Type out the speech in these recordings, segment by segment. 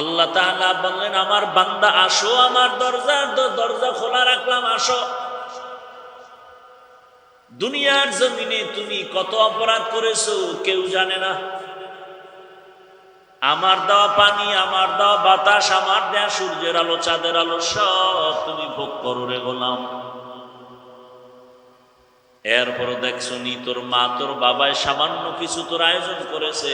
আল্লাহ তাআলা বললেন, আমার বান্দা আসো, আমার দরজা খোলা রাখলাম, আসো। দুনিয়ার জমিনে তুমি কত অপরাধ করেছো কেউ জানে না। আমার দেওয়া পানি, আমার দেওয়া বাতাস, আমার দেয়া সূর্যের আলো, চাঁদের আলো সব তুমি ভোগ করো রে গোলাম। এরপরও দেখছো নি তোর মা তোর বাবায় সামান্য কিছু তোর আয়োজন করেছে,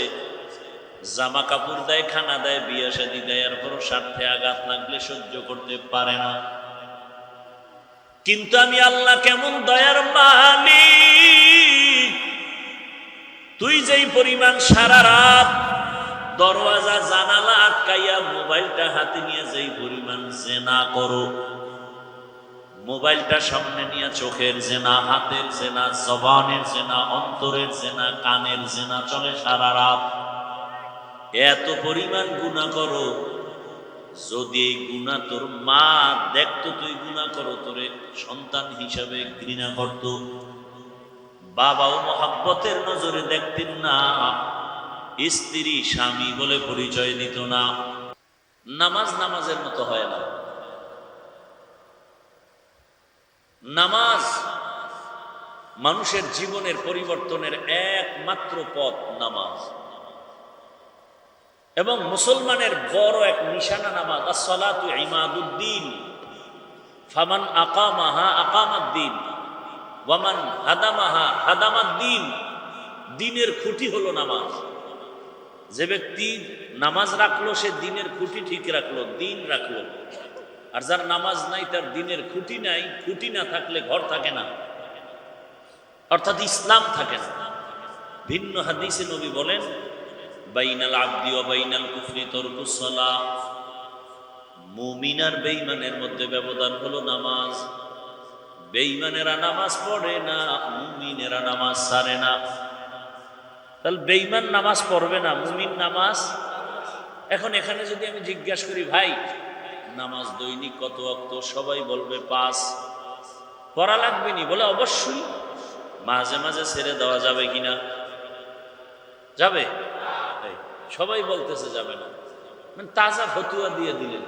জামা কাপড় দেয়, খানা দেয়, বিয়ে শাদী দেয়, এরপরও স্বার্থে আঘাত লাগলে সহ্য করতে পারে না। কিন্তু আমি আল্লাহ কেমন দয়ার মালিক, তুই যেই পরিমাণ সারা রাত দরওয়াজা জানালা আটকাইয়া মোবাইলটা হাতে নিয়ে যেই পরিমাণ জেনা করো, মোবাইলটা সামনে নিয়ে চোখের জেনা, হাতের জেনা, জবানের জেনা, অন্তরের জেনা, কানের জেনা চলে সারা রাত। এত পরিমাণ গুনাহ করো, যদি এই গুনাহ তোর মা দেখতো তুই গুনাহ করো, তোরে সন্তান হিসাবে ঘৃণা করত, বাবাও মহাব্বতের নজরে দেখতেন না, স্ত্রী স্বামী বলে পরিচয় দিত না। নামাজ নামাজের মতো হয় না। নামাজ মানুষের জীবনের পরিবর্তনের একমাত্র পথ নামাজ, এবং মুসলমানের বড় এক নিশানা নামাজ। as-সালাতু ইমাদুদ্দিন, ফামান আকামাহা আকামাদ্দিন, ওয়ামান হাদামাহা হাদামাদ্দিন। দ্বীনের খুঁটি হলো নামাজ। যে ব্যক্তি নামাজ রাখলো সে দ্বীনের খুঁটি ঠিক রাখলো, দ্বীন রাখলো। আর যার নামাজ নাই তার দ্বীনের খুঁটি নাই, খুঁটি না থাকলে ঘর থাকে না, অর্থাৎ ইসলাম থাকে না। ভিন্ন হাদিসে নবী বলেন, বাইনাল আবদি ওয়া বাইনাল কুফরি তারকুস সালাহ। মুমিন আর বেঈমানের মধ্যে ব্যবধান হলো নামাজ। বেঈমানেরা নামাজ পড়ে না, মুমিনেরা নামাজ ছাড়ে না। তাহলে বেঈমান নামাজ পড়বে না, মুমিন নামাজ। এখন এখানে যদি আমি জিজ্ঞাসা করি, ভাই নামাজ দৈনিক কত ওয়াক্ত, সবাই বলবে 5। পড়া লাগবে নি? বলে অবশ্যই। মাঝে মাঝে ছেড়ে দেওয়া যাবে কিনা? যাবে? সবাই বলতেছে যাবে না, মানে তাজা ফতুয়া দিয়ে দিলেন।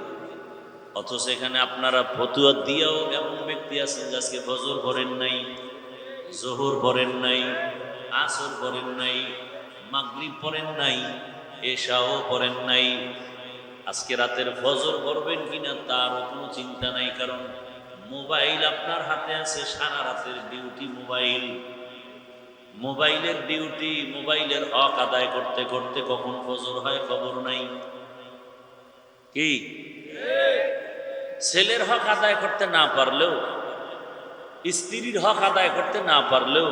অথচ এখানে আপনারা ফতুয়া দিয়েও এমন ব্যক্তি আছেন যে আজকে ফজর পড়েন নাই, জোহর পড়েন নাই, আসর পড়েন নাই, মাগরিব পড়েন নাই, এশাও পড়েন নাই। আজকে রাতের ফজর পড়বেন কিনা তারও কোনো চিন্তা নাই, কারণ মোবাইল আপনার হাতে আছে, সারা রাতের ডিউটি মোবাইল। মোবাইলের ডিউটি, মোবাইলের হক আদায় করতে করতে কখন ফজর হয় খবর নাই। কি ছেলের হক আদায় করতে না পারলেও, স্ত্রীর হক আদায় করতে না পারলেও,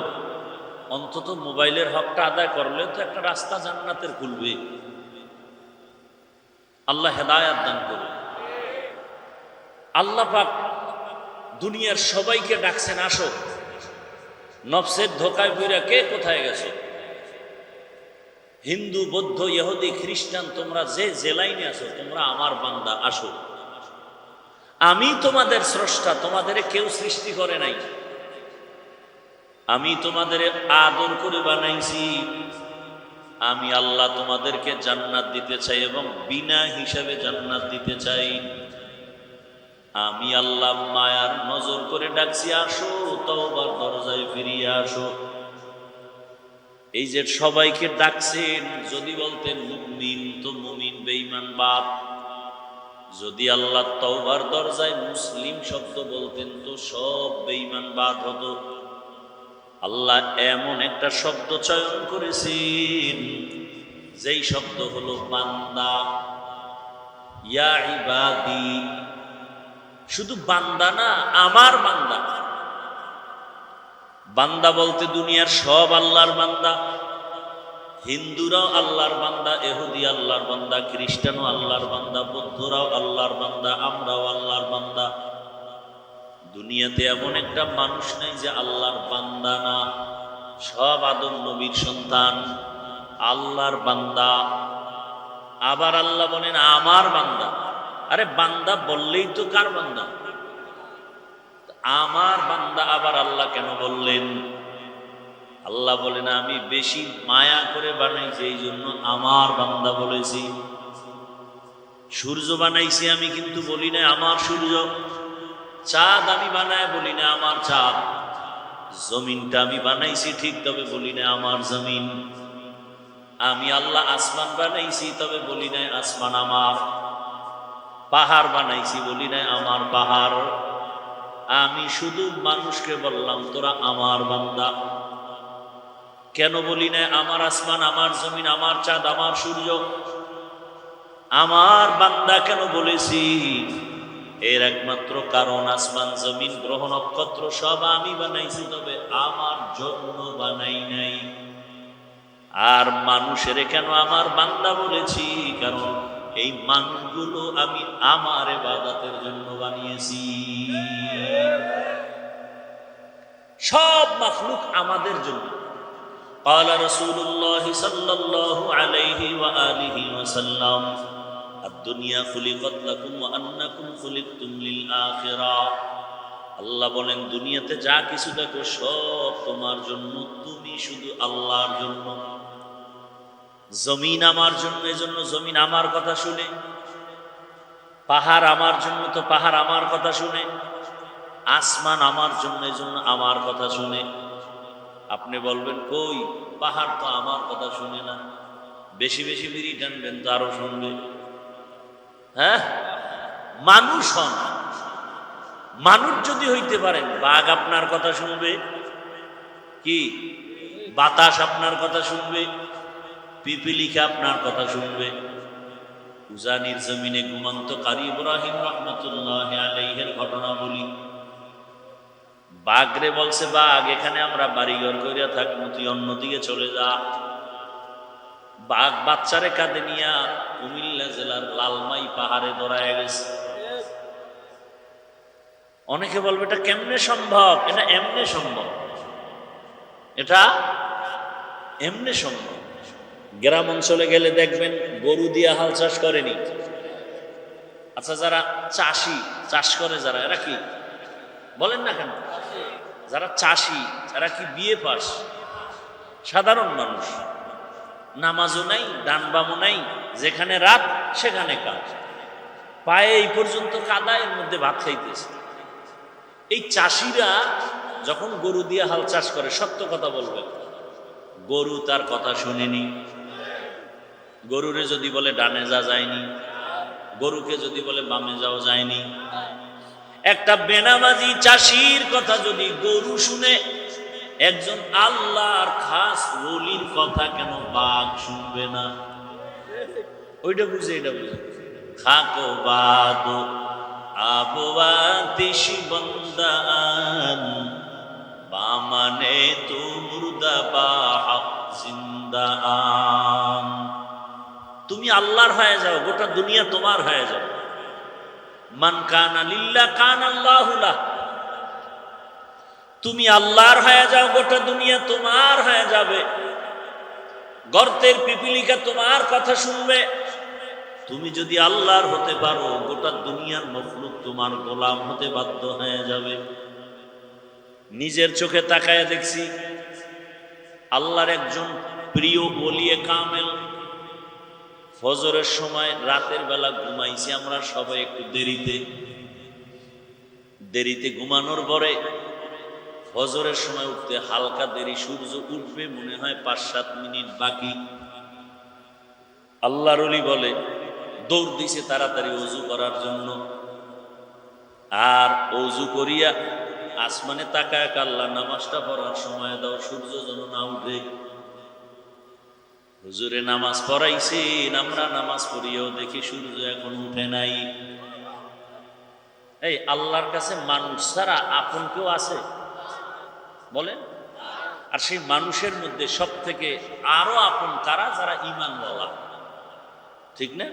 অন্তত মোবাইলের হকটা আদায় করলেও তো একটা রাস্তা জান্নাতের খুলবে। আল্লাহ হেদায়াত দান করুন। আল্লাহ পাক দুনিয়ার সবাইকে ডাকছেন, আসো। নফসের ধোকায় পইরা কে কোথায় গেছো? হিন্দু, বৌদ্ধ, ইহুদি, খ্রিস্টান, তোমরা যে লাইনে আছো, তোমরা আমার বান্দা, আসো। আমি তোমাদের স্রষ্টা, তোমাদের কেউ সৃষ্টি করে নাই। আমি তোমাদের আদর করে বানাইছি। আমি আল্লাহ তোমাদেরকে জান্নাত দিতে চাই এবং বিনা হিসাবে জান্নাত দিতে চাই। আমি আল্লাহ মায়ার নজর করে ডাকছি, আসো, তওবার দরজায় ফিরিয়ে আসো। এই যে সবাইকে ডাকছেন, যদি বলতেন মুমিন তো মুমিন, বেঈমান বাদ। যদি আল্লাহ তওবার দরজায় মুসলিম শব্দ বলতেন তো সব বেঈমান বাদ হতো। আল্লাহ এমন একটা শব্দ চয়ন করেছেন, যেই শব্দ হলো বান্দা। ইয়া ইবাদি, শুধু বান্দা না, আমার বান্দা। বান্দা বলতে দুনিয়ার সব আল্লাহর বান্দা। হিন্দুরাও আল্লাহর বান্দা, ইহুদি আল্লাহর বান্দা, খ্রিস্টানও আল্লাহর বান্দা, বৌদ্ধরাও আল্লাহর বান্দা, আমরাও আল্লাহর বান্দা। দুনিয়াতে এমন একটা মানুষ নেই যে আল্লাহর বান্দা না। সব আদম নবীর সন্তান, আল্লাহর বান্দা। আবার আল্লাহ বলেন আমার বান্দা। আরে বান্দা বললেই তো কার বান্দা? আমার বান্দা আবার আল্লাহ কেন বললেন? আল্লাহ বলেন আমি বেশি মায়া করে বানাইছি, এই জন্য আমার বান্দা বলেছি। সূর্য বানাইছি আমি, কিন্তু বলি না আমার সূর্য। চাঁদ আমি বানায় বলি না আমার চাঁদ। জমিনটা আমি বানাইছি ঠিক, তবে বলি না আমার জমিন। আমি আল্লাহ আসমান বানাইছি, তবে বলি না আসমান আমার। পাহাড় বানাইছি, বলি না আমার পাহাড়। আমি শুধু মানুষকে বললাম তোরা আমার বান্দা। কেন বলি না আমার আসমান, আমার জমিন, আমার চাঁদ, আমার সূর্য, আমার বান্দা কেন বলেছি? এর একমাত্র কারণ আসমান জমিন গ্রহ নক্ষত্র সব আমি বানাইছি, তবে আমার জন্য বানাই নাই। আর মানুষের কেন আমার বান্দা বলেছি? কারণ এই মানুষগুলো আমি আমার ইবাদতের জন্য বানিয়েছি। সব মাখলুক আমাদের জন্য। قال رسول الله صلى الله عليه وآله وسلم الدنيا خلقت لكم وأنكم خلقتم للآخرة। আল্লাহ বলেন দুনিয়াতে যা কিছু দেখো সব তোমার জন্য, তুমি শুধু আল্লাহর জন্য। জমিন আমার জন্য, এজন্য জমিন আমার কথা শুনে। পাহাড় আমার জন্য, তো পাহাড় আমার কথা শুনে। আসমান আমার জন্য, এজন্য আমার কথা শুনে। আপনি বলবেন কই, পাহাড় তো আমার কথা শুনে না। বেশি বেশি বিড়ি টানবেন তো আরো শুনবে। হ্যাঁ, মানুষ হন। মানুষ যদি হইতে পারেন, বাঘ আপনার কথা শুনবে কি? বাতাস আপনার কথা শুনবে, পিপিলিকা আপনার কথা শুনবে। উজানির জমিনে ঘুমন্ত কারি ইব্রাহিম রহমতুল্লাহ আলাইহির ঘটনা বলি। বাঘরে বলছে, বাঘ এখানে আমরা বাড়িঘর করিয়া থাকবো, তুই অন্যদিকে চলে যা। বাঘ বাচ্চারে কাঁধে নিয়া কুমিল্লা জেলার লালমাই পাহাড়ে দৌড়ায় গেছে। অনেকে বলবে এটা কেমনে সম্ভব? এটা এমনে সম্ভব, এটা এমনে সম্ভব। গ্রাম অঞ্চলে গেলে দেখবেন গরু দিয়া হাল চাষ করেনি। আচ্ছা, যারা চাষি চাষ করে, যারা, এরা কি বলেন না কেন? যারা চাষি এরা কি বিয়ে পাস? সাধারণ মানুষ, নামাজও নাই, ডান বামও নাই, যেখানে রাত সেখানে কাজ, পায়ে এই পর্যন্ত কাদা, এর মধ্যে ভাত খাইতেছে। এই চাষিরা যখন গরু দিয়ে হাল চাষ করে, সত্য কথা বলবেন, গরু তার কথা শুনেনি। গরুরে যদি বলে ডানে যা, যায়নি। গরুকে যদি বলে বামে যাও, যায়নি। একটা বেনামাজি চাষির কথা যদি গরু শুনে, একজন আল্লাহর খাস ওলির কথা কেন বাঘ শুনবে না? ওইটা বুঝে, এটা বুঝে। খাকো বাদ আবওয়াতিশ বন্দান বামানে তু মুর্দা বা জিন্দা আন। তুমি আল্লাহর হয়ে যাও, গোটা দুনিয়া তোমার হয়ে যাও। মান কানা লিল্লাহ কানা আল্লাহু লাহ। তুমি আল্লাহর হয়ে যাও, গোটা দুনিয়া তোমার হয়ে যাবে। গর্তের পিপিলিকা তোমার কথা শুনবে। তুমি যদি আল্লাহর হতে পারো, গোটা দুনিয়ার মখলুক তোমার গোলাম হতে বাধ্য হয়ে যাবে। নিজের চোখে তাকায় দেখছি, আল্লাহর একজন প্রিয় ওলিয়ে কামেল ফজরের সময় রাতের বেলা ঘুমাইছি আমরা সবাই একটু দেরিতে ঘুমানোর পরে ফজরের সময় উঠতে হালকা দেরি, সূর্য উঠবে মনে হয় 5-7 মিনিট বাকি। আল্লাহর ওলি বলে দৌড় দিছে তাড়াতাড়ি ওযু করার জন্য। আর ওযু করিয়া আসমানে তাকায়, আল্লাহ নামাজটা পড়ার সময় দাও, সূর্য যেন না উঠে। হুজুরে নামাজ পড়াইছেন, আমরা নামাজ পড়িয়েও দেখি সূর্য এখন উঠে নাই। এই আল্লাহর কাছে মানুষ ছাড়া আপন কেউ আছে বলেন? আর সেই মানুষের মধ্যে সব থেকে আরো আপন কারা? যারা ঈমানওয়ালা, ঠিক না?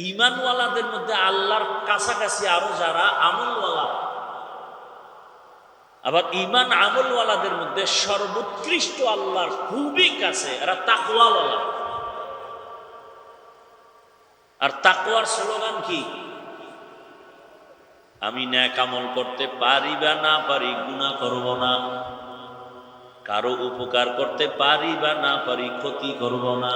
ঈমানওয়ালাদের মধ্যে আল্লাহর কাছাকাছি আরো যারা আমলওয়ালা। আবার ঈমান আমলওয়ালাদের মধ্যে সর্বোৎকৃষ্ট আল্লাহর খুবই কাছে এরা তাকওয়াওয়ালা। আর তাকওয়ার স্লোগান কি? আমি নেক আমল করতে পারি বা না পারি, গুনাহ করব না। কারো উপকার করতে পারি বা না পারি, ক্ষতি করব না।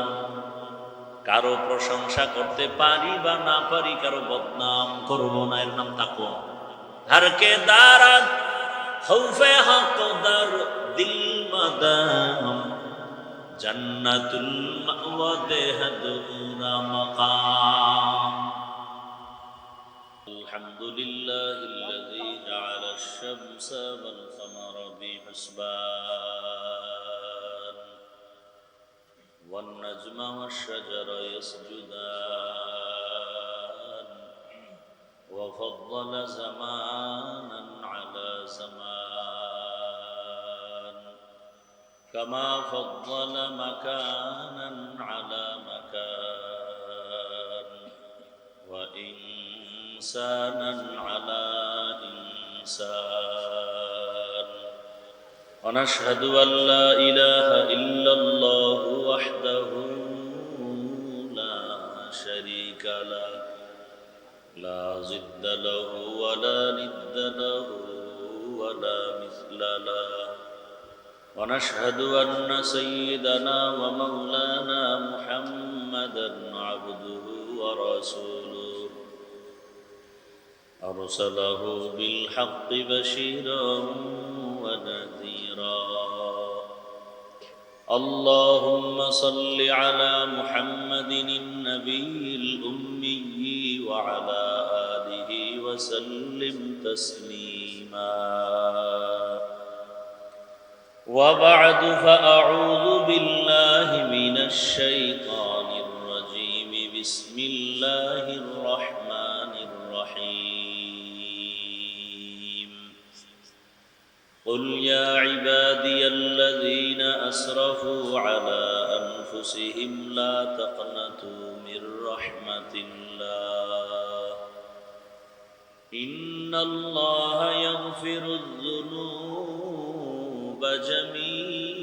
কারো প্রশংসা করতে পারি বা না পারি, কারো বদনাম করব না, এর নাম তাকওয়া। হরকে দারাত খৌফে হক দর দিল মাদাম, জান্নাতুল মাওয়া দেহদুরা মাকাম। আলহামদুলিল্লাহিল্লাযী জাআলাশ শামসা ওয়াল কামারা বিহুসবান, ওয়ান নাজমা ওয়াশ শাজারা ইয়াসজুদান, ওয়া ফাদ্দালা জামানান আলা জামান, কামা ফাদ্দালা মাকানান আলা মাকান, ওয়া ইনসানান আলা ইনসান। ونشهد أن لا إله إلا الله وحده لا شريك له، لا ضد له ولا ند له ولا مثل له. ونشهد أن سيدنا ومولانا محمدا عبده ورسوله، أرسله بالحق بشيرا ونذيرا. اللهم صل على محمد النبي الأمي وعلى آله وسلم تسليما. وبعد، فأعوذ بالله من الشيطان الرجيم. بسم الله الرحمن الرحيم. قل يا عبادي الذين أسرفوا على أنفسهم لا تقنطوا من رحمة الله، إن الله يغفر الذنوب جميعا،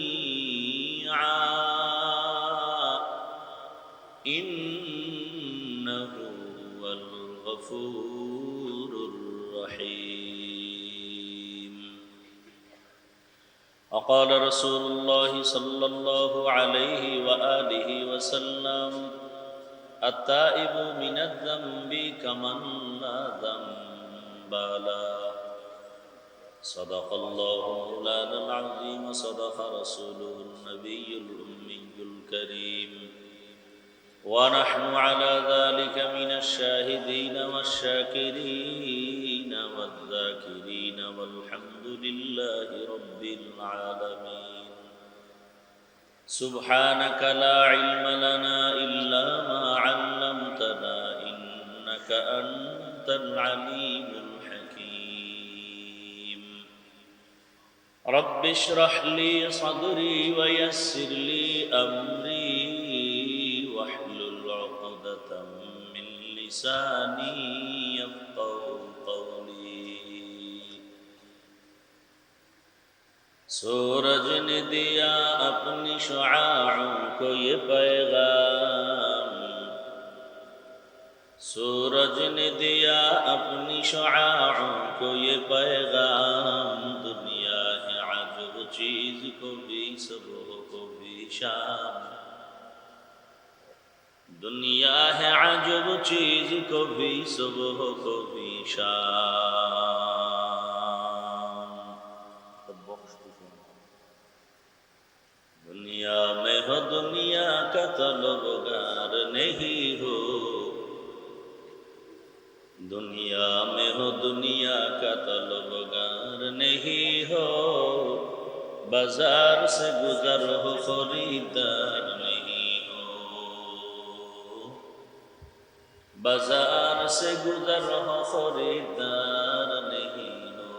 إنه هو الغفور الرحيم. وقال رسول الله صلى الله عليه وآله وسلم: التائب من الذنب كمن لا ذنب له. صدق الله مولانا العظيم، وصدق رسوله النبي الأمي الكريم، ونحن على ذلك من الشاهدين والشاكرين والذاكرين، والحمد لله رب العالمين. سبحانك لا علم لنا إلا ما علمتنا، إنك أنت العليم الحكيم. رب اشرح لي صدري ويسر لي أمري، واحلل عقدة من لساني يفقهوا قولي. सूरज ने दिया अपनी शुआओं को ये पैगाम, सूरज ने दिया अपनी शुआओं को ये पैगाम। दुनिया है अजब चीज को भी सुबह को भी शाम, दुनिया है अजब चीज को भी सुबह को भी शाम। दुनिया में हो दुनिया का तलबगार नहीं हो, दुनिया में हो दुनिया का तलबगार नहीं हो। बाजार से गुजर हो खरीदार नहीं हो, बाजार से गुजर हो खरीदार नहीं हो।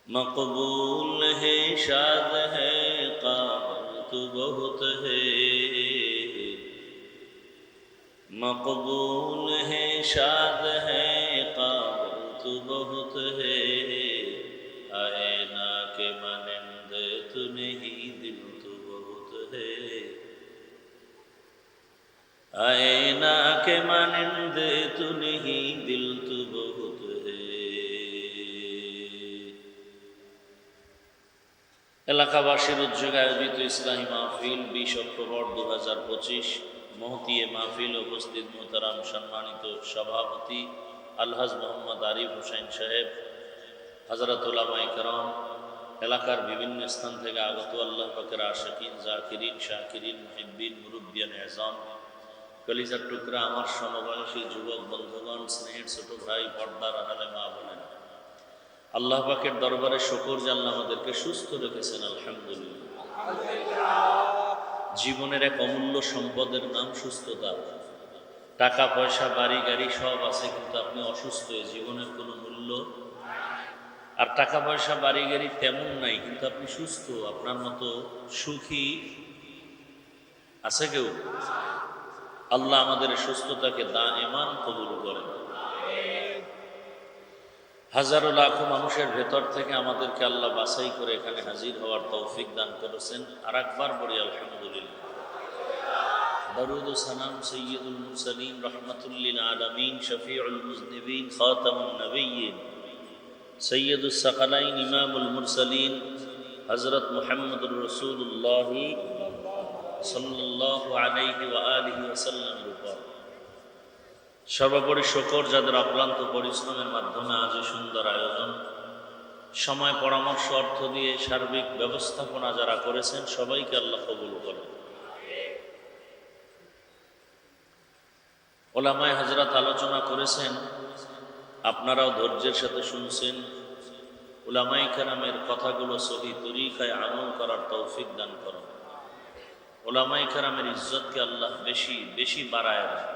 मकबूल है शाद है काबिल तू बहुत है, मकबूल है शाद है काबिल तू बहुत है। आए ना के मानंद तू नहीं दिल तू बहुत है, आए ना के मानंद तू नहीं दिल तू बहुत है। এলাকাবাসীর উদ্যোগে আয়োজিত ইসলামী মাহফিল 20 অক্টোবর 2025 মহতিয়ে মাহফিল উপস্থিত মোহতারাম সম্মানিত সভাপতি আলহাজ মোহাম্মদ আরিফ হোসেন সাহেব, হযরত উলামায়ে কেরাম, এলাকার বিভিন্ন স্থান থেকে আগত আল্লাহ পাকের আশিকিন, জাকিরিন, শাকিরিন, মুহিব্বিন, মুরব্বিয়ান এজাম, কলিজার টুকরা আমার সমবয়সী যুবক বন্ধুগণ, স্নেহের ছোট ভাই, পর্দার আড়ালে মা বোনেরা, আল্লাহ পাকের দরবারে শুকর যে আল্লাহ আমাদেরকে সুস্থ রেখেছেন, আলহামদুলিল্লাহ। জীবনের এক অমূল্য সম্পদের নাম সুস্থতা। টাকা পয়সা বাড়ি গাড়ি সব আছে, কিন্তু আপনি অসুস্থ, জীবনের কোনো মূল্য। আর টাকা পয়সা বাড়ি গাড়ি তেমন নাই, কিন্তু আপনি সুস্থ। আপনার মতো সুখী আছে কেউ? আল্লাহ আমাদের সুস্থতাকে দায়েমান কবুল করেন। হাজারো লাখো মানুষের ভেতর থেকে আমাদেরকে আল্লাহ বাছাই করে এখানে হাজির হওয়ার তৌফিক দান করেছেন। আর একবার বলি আলহামদুলিল্লাহ। দরুদ ও সালাম সৈয়দুল মুরসালিন, রহমাতুল লিল আলামিন, শফিউল মুজনিবিন, খাতামুন নবিয়্যিন, সৈয়দুস সাকালাইন, ইমামুল মুরসালিন, হযরত মুহাম্মদুর রাসূলুল্লাহ সাল্লাল্লাহু আলাইহি ওয়া আলিহি ওয়াসাল্লামের উপর সর্বোপরি শুকর, যাদের অক্লান্ত পরিশ্রমের মাধ্যমে আজ সুন্দর আয়োজন, সময়, পরামর্শ, অর্থ দিয়ে সার্বিক ব্যবস্থাপনা যারা করেছেন, সবাইকে আল্লাহ কবুল করেন। ওলামায়ে হযরত আলোচনা করেছেন, আপনারাও ধৈর্যের সাথে শুনছেন। উলামায়ে কেরামের কথাগুলো সহি তরিকায় আমল করার তৌফিক দান করেন। উলামায়ে কেরামের ইজ্জতকে আল্লাহ বেশি বেশি বাড়ায় দেন।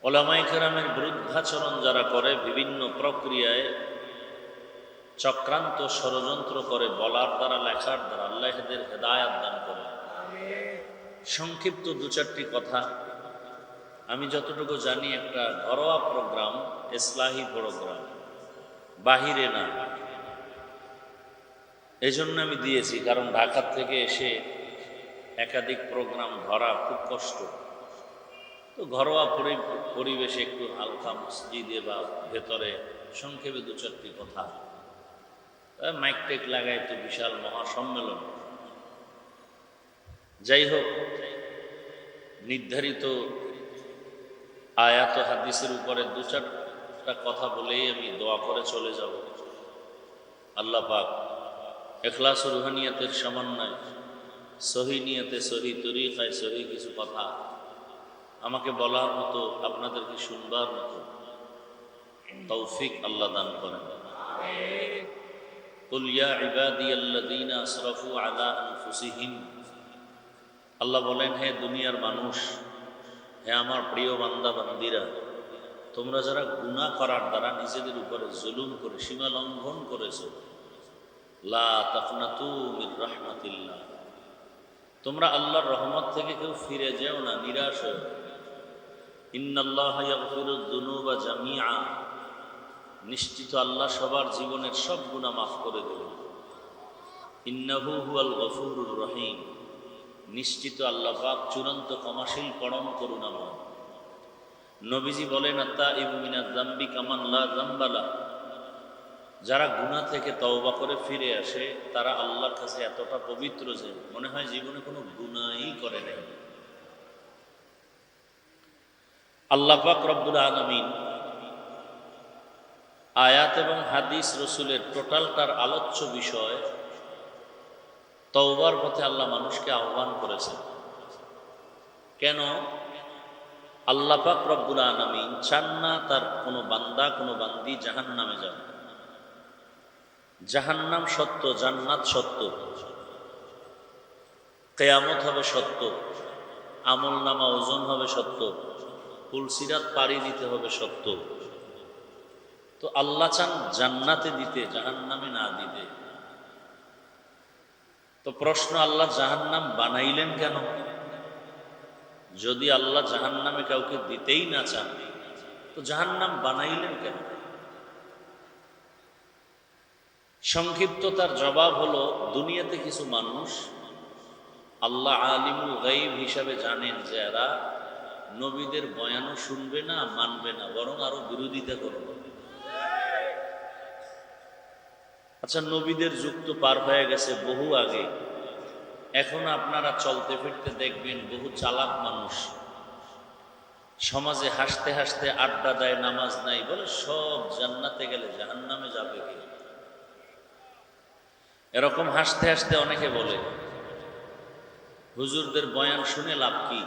উলামায়ে কেরামের বিরুদ্ধাচরণ যারা করে, বিভিন্ন প্রক্রিয়ায় চক্রান্ত ষড়যন্ত্র করে, বলার দ্বারা, লেখার দ্বারা, আল্লাহ এদের হেদায়াত দান করে। সংক্ষিপ্ত দু চারটি কথা। আমি যতটুকু জানি, একটা ঘরোয়া প্রোগ্রাম, ইসলাহি প্রোগ্রাম, বাহিরে না। এই জন্য আমি দিয়েছি, কারণ ঢাকা থেকে এসে একাধিক প্রোগ্রাম ধরা খুব কষ্ট। তো ঘরোয়া পরিবেশে একটু হালকা মসজিদে বা ভেতরে সংক্ষেপে দু চারটি কথা, মাইক টেক লাগায় তো বিশাল মহাসম্মেলন। যাই হোক, নির্ধারিত আয়াত হাদিসের উপরে দু চারটা কথা বলেই আমি দোয়া করে চলে যাব। আল্লাহ পাক ইখলাস ও রুহানিয়াতের সমন্বয়, সহি নিয়তে, সহি তরিকায়, সহি কিছু কথা আমাকে বলার মতো, আপনাদেরকে শুনবার মতো তৌফিক আল্লাহ দান করেন। কুল ইয়া ইবাদিয়াল্লাযীনা আসরাফু আলা আনফুসিহিম, আল্লাহ বলেন, হে দুনিয়ার মানুষ, হে আমার প্রিয় বান্দা বান্দিরা, তোমরা যারা গুনাহ করার দ্বারা নিজেদের উপরে জুলুম করে, সীমা লঙ্ঘন করেছ, লা তাকনাতু মির রাহমাতিল্লাহ, তোমরা আল্লাহর রহমত থেকে কেউ ফিরে যেও না, নিরাশ হও। ইন্নাল্লাহা ইয়াগফিরুয যুনুবা জামিআ, নিশ্চিত আল্লাহ সবার জীবনের সব গুনাহ মাফ করে দেবেন। ইন্নাহু হুয়াল গফুরুর রহিম, নিশ্চিত আল্লাহ পাক চূড়ান্ত ক্ষমাশীল, পরম করুণাময়। নবীজি বলেন, আত-তাইবু মিনায যামবি কামান লা যামবা লাহু, যারা গুনাহ থেকে তওবা করে ফিরে আসে, তারা আল্লাহর কাছে এতটা পবিত্র যে মনে হয় জীবনে কোনো গুনাহই করে নাই। আল্লাহ পাক রব্বুল আলামিন আয়াত এবং হাদিস রসুলের টোটালটার আলোচ্য বিষয় তওবার পথে আল্লাহ মানুষকে আহ্বান করেছেন। কেন? আল্লাহ পাক রব্বুল আলামিন চান না তার কোনো বান্দা, কোনো বান্দি জাহান্নামে যাবে। জাহান্নাম সত্য, জান্নাত সত্য, কিয়ামত হবে সত্য, আমল নামা ওজন হবে সত্য, পুলসিরাত পাড়ি দিতে হবে সত্য। তো আল্লাহ চান জান্নাতে দিতে, জাহান্নামে না দিতে। তো প্রশ্ন, আল্লাহ জাহান্নাম বানাইলেন কেন? যদি আল্লাহ জাহান্নামে কাউকে দিতেই না চান, তো জাহান্নাম বানাইলেন কেন? সংক্ষিপ্ত তার জবাব হলো, দুনিয়াতে কিছু মানুষ আল্লাহ আলিমুল গাইব হিসাবে জানেন যে এরা নবীদের বয়ানও শুনবে না, মানবে না, বরং আরো বিরোধিতা করবে। আচ্ছা, নবীদের যুগ তো পার হয়ে গেছে বহু আগে। এখন আপনারা চলতে ফিরতে দেখবেন বহু চালাক মানুষ সমাজে হাসতে হাসতে আড্ডা দেয়, নামাজ নাই, বলে সব জান্নাতে গেলে জাহান্নামে যাবে কে? এরকম হাসতে হাসতে অনেকে বলে হুজুরদের বয়ান শুনে লাভ কি?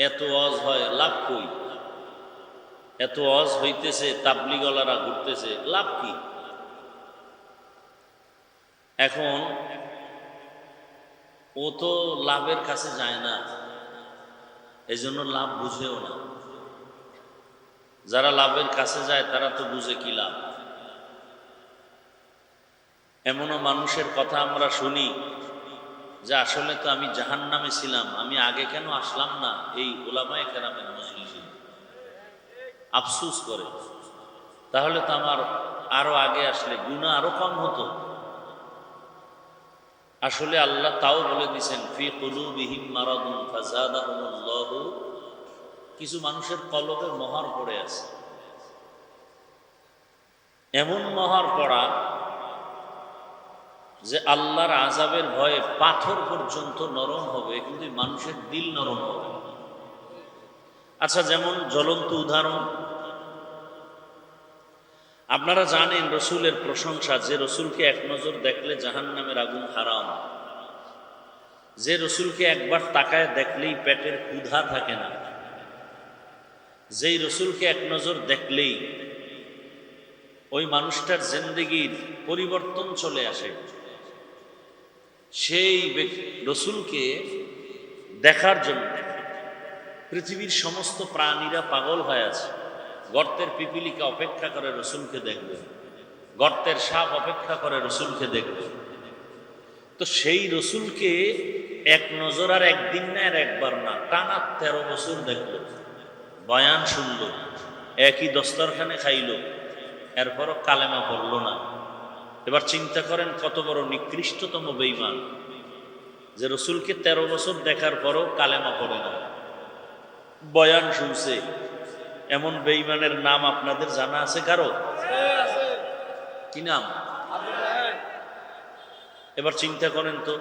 এত ওয়াজ হয়, লাভ কই? এত ওয়াজ হইতেছে, তাবলিগলারা ঘুরতেছে, লাভ কি? এখন ও তো লাভের কাছে যায় না, এই জন্য লাভ বুঝেও না। যারা লাভের কাছে যায় তারা তো বুঝে কি লাভ। এমনও মানুষের কথা আমরা শুনি যে আসলে তো আমি জাহান্নামে ছিলাম, আমি আগে কেন আসলাম না এই উলামায়ে কেরামের মজলিসে। আফসোস করে, তাহলে তো আমার আরো আগে আসলে গুনাহ আরো কম হতো। আসলে আল্লাহ তাও বলে দিয়েছেন, ফি কুলুবিহিম মারাদুন ফাযাদাহুমুল্লাহু, কিছু মানুষের কলবে মোহর পড়ে আছে। এমন মোহর পড়া যে আল্লাহর আযাবের ভয়ে পাথর পর্যন্ত নরম হবে, কিন্তু মানুষের দিল নরম হবে। আচ্ছা, যেমন জ্বলন্ত উদাহরণ, আপনারা জানেন রসুলের প্রশংসা, যে রসুলকে এক নজর দেখলে জাহান্নামের আগুন হারাম, যে রসুলকে একবার তাকায় দেখলেই পেটের ক্ষুধা থাকে না, যেই রসুলকে এক নজর দেখলেই ওই মানুষটার জিন্দেগির পরিবর্তন চলে আসে, সেই রসুলকে দেখার জন্য পৃথিবীর সমস্ত প্রাণীরা পাগল হয়ে আছে। গর্তের পিপিলিকা অপেক্ষা করে রসুলকে দেখবে, গর্তের সাপ অপেক্ষা করে রসুলকে দেখবে। তো সেই রসুলকে এক নজর আর একদিন না, আর একবার না, টানা 13 বছর দেখলো, বয়ান শুনল, একই দস্তরখানে খাইল, এরপরও কালেমা পড়ল না। এবার চিন্তা করেন কত বড় নিকৃষ্টতম বেঈমান, যে রসুলকে 13 বছর দেখার পরও কালেমা পড়ে না, বয়ান শুনছে। এমন বেঈমানের নাম আপনাদের জানা আছে কারো? কি নাম? এবার চিন্তা করেন তো,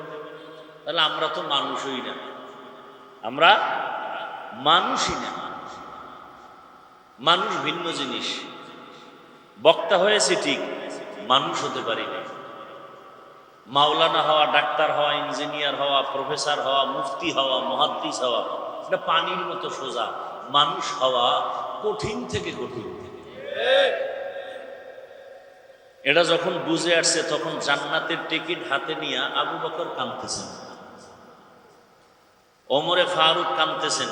তাহলে আমরা তো মানুষই না, আমরা মানুষই না। মানুষ ভিন্ন জিনিস। বক্তা হয়েছে ঠিক, মানুষ হতে পারি না। মাওলানা হওয়া, ডাক্তার হওয়া, ইঞ্জিনিয়ার হওয়া, প্রফেসর হওয়া, মুফতি হওয়া, মুহাদ্দিস হওয়া, এটা পানির মতো সোজা। মানুষ হওয়া কঠিন থেকে কঠিন। এটা যখন বুঝে আসছে, তখন জান্নাতের টিকিট হাতে নিয়ে আবু বকর কাঁদতেছেন, ওমরে ফারুক কাঁদতেছেন।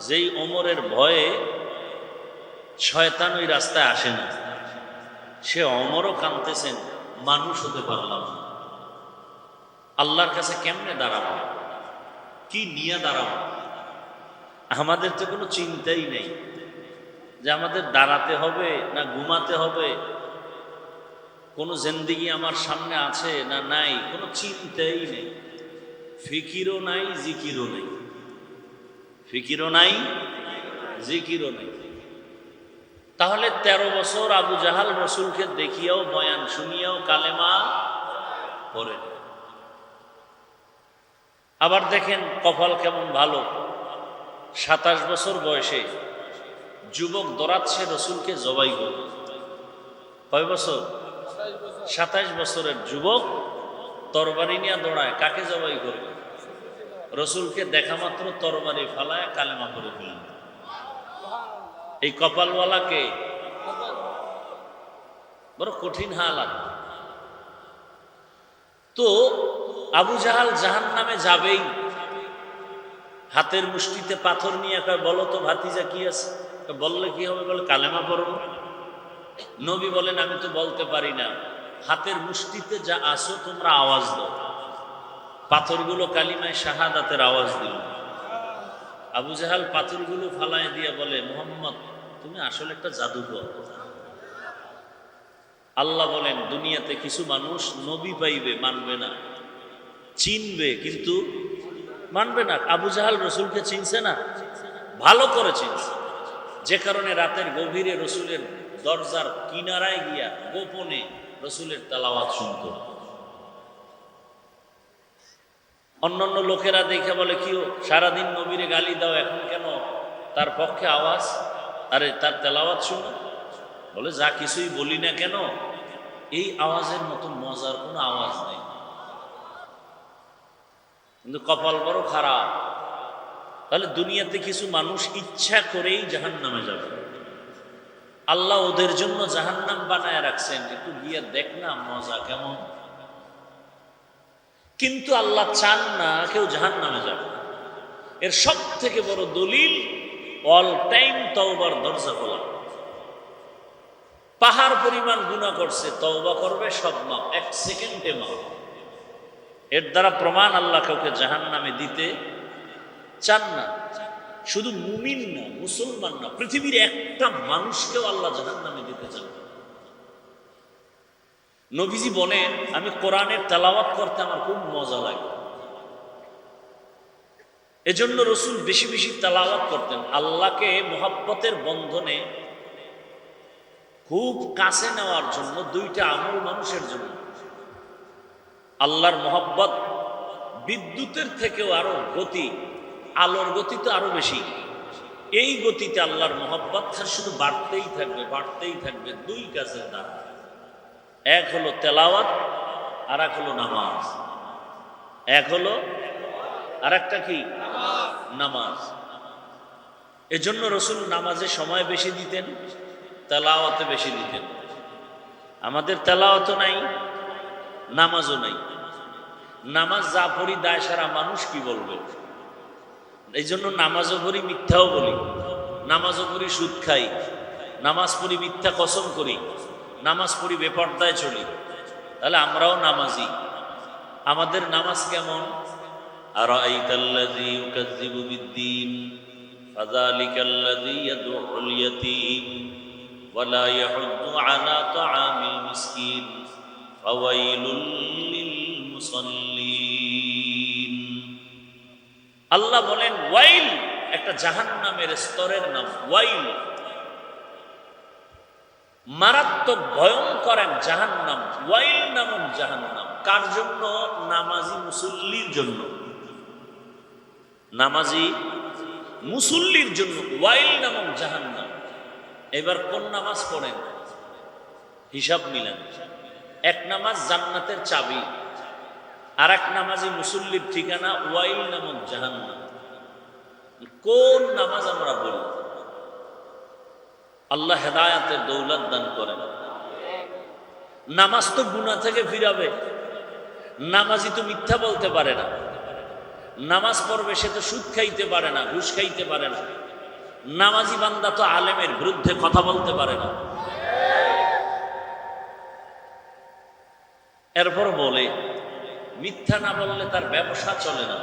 যেই ওমরের ভয়ে শয়তান ওই রাস্তায় আসে না, সে ওমরও কাঁদতেছেন, মানুষ হতে পারলাম না। আল্লাহর কাছে কেমনে দাঁড়াবো, কি নিয়ে দাঁড়াবো? আমাদের তো কোনো চিন্তাই নেই যে আমাদের দাঁড়াতে হবে না ঘুমাতে হবে, কোনো জিন্দেগি আমার সামনে আছে না নাই, কোনো চিন্তাই নেই। ফিকিরও নাই, জিকিরও নেই, ফিকিরও নাই, জিকিরও নেই। তাহলে 13 বছর আবু জাহাল রসুলকে দেখিয়াও, বয়ান শুনিয়াও কালেমা পড়ে। আবার দেখেন কপাল কেমন ভালো, 27 বছর বয়সে যুবক দৌড়াচ্ছে রসুলকে জবাই করে। কয় বছর? 27 বছরের যুবক তরবারি নিয়ে দৌড়ায়, কাকে জবাই করবে? রসুলকে দেখা মাত্র তরবারি ফালায় কালেমা করে ফেলেন। এই কপালওয়ালাকে বড় কঠিন হালাত। তো আবু জাহাল জাহান্নামে যাবেই, হাতের মুষ্টিতে পাথর নিয়ে কয়, বলো তো ভাতিজা কি আছে? বললে কি হবে? বলে কালেমা পড়বো। নবী বলেন, আমি তো বলতে পারি না, হাতের মুষ্টিতে যা আসো তোমরা আওয়াজ দাও। পাথরগুলো কালিমায় শাহাদাতের আওয়াজ দিল। আবু জাহাল পাথরগুলো ফালায় দিয়ে বলে, মুহাম্মদ তুমি আসলে একটা জাদুকর। আল্লাহ বলেন, দুনিয়াতে কিছু মানুষ নবী পাইবে, মানবে না, চিনবে কিন্তু মানবে না। আবু জাহাল রসুলকে চিনছে না, ভালো করে চিনছে, যে কারণে রাতের গভীরে রসুলের দরজার কিনারায় গিয়া গোপনে রসুলের তেলাওয়াত শুনত। অন্যান্য লোকেরা দেখে বলে কি সারাদিন নবীরে গালি দাও, এখন কেন তার পক্ষে আওয়াজ, আরে তার তেলাওয়াত শুনো। বলে যা কিছুই বলি না কেন, এই আওয়াজের মতন মজার কোনো আওয়াজ নেই। কিন্তু কপাল বড় খারাপ, তাহলে দুনিয়াতে কিছু মানুষ ইচ্ছা করেই জাহান্নামে যাবে। আল্লাহ ওদের জন্য জাহান্নাম বানায় রাখছেন, একটু গিয়ে দেখ না মজা কেমন। কিন্তু আল্লাহ চান না কেউ জাহান্নামে যাবে। এর সব থেকে বড় দলিল অল টাইম তওবার দরজা খোলা। পাহাড় পরিমাণ গুনাহ করছে, তওবা করবে, সব মাপ, 1 সেকেন্ডে মাপ। এর দ্বারা প্রমাণ আল্লাহ কাউকে জাহান্নামে দিতে চান না। শুধু মুমিন না, মুসলমান না, পৃথিবীর একটা মানুষকেও আল্লাহ জাহান্নামে দিতে চান না। নবীজি বলেন, আমি কোরআনের তেলাওয়াত করতে আমার খুব মজা লাগে। এজন্য রসুল বেশি বেশি তেলাওয়াত করতেন। আল্লাহকে মোহাব্বতের বন্ধনে খুব কাছে নেওয়ার জন্য দুইটা আমল মানুষের জন্য। আল্লাহর মোহাব্বত বিদ্যুতের থেকেও আরো গতি, আলোর গতি তো আরো বেশি। এই গতিতে আল্লাহর মোহাব্বত শুধু বাড়তেই থাকবে, বাড়তেই থাকবে। দুই কাজের দ্বারা, এক হলো তেলাওয়াত, আর এক হলো নামাজ। এক হলো, আর একটা কি? নামাজ। এজন্য রসুল নামাজে সময় বেশি দিতেন, তেলাওয়াতে বেশি দিতেন। আমাদের তেলাওয়াতও নাই, নামাজও নাই। নামাজ যা পড়ি দায় সারা মানুষ কি বলবে। এই জন্য নামাজও পড়ি, মিথ্যাও বলি। নামাজও পড়ি, সুদ খাই। নামাজ পড়ি, মিথ্যা কসম করি। নামাজ পড়ি, বেপর্দায় চলি। তাহলে আমরাও নামাজি। আমাদের নামাজ কেমন? আরাআইতাল্লাযী ইউকাযযিবু বিদ্দীন ফাযালিকাল্লাযী ইয়াদউল ইয়াতীম ওয়া লা ইয়াহুদ্দু আলা তাআমিল মিসকিন ফাওয়াইলুল লিল মুসাল্লিন। আল্লাহ বলেন ওয়াইল একটা জাহান্নামের স্তরের নাম। ওয়াইল মারাত্মক ভয়ঙ্কর এক জাহান্নাম। ওয়াইল নামক জাহান্নাম কার জন্য? নামাজি মুসল্লির জন্য। নামাজি মুসল্লির জন্য ওয়াইল নামক জাহান্নাম। এবার কোন নামাজ পড়েন, হিসাব মিলান। এক নামাজ জান্নাতের চাবি, আর এক নামাজি মুসল্লির ঠিকানা ওয়াইল নামক জাহান্নাম। কোন নামাজ আমরা বলি? আল্লাহ হেদায়াতের দৌলত দান করেন। নামাজ তো গুনাহ থেকে ফিরাবে। নামাজি তো মিথ্যা বলতে পারে না। নামাজ পড়বে, সে তো সুদ খাইতে পারে না, ঘুষ খাইতে পারে না। নামাজি বান্দা তো আলেমের বিরুদ্ধে কথা বলতে পারে না। এরপর বলে মিথ্যা না বললে তার ব্যবসা চলে না,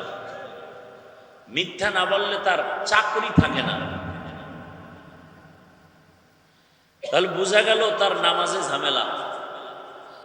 মিথ্যা না বললে তার চাকরি থাকে না। তাহলে বোঝা গেল তার নামাজে ঝামেলা।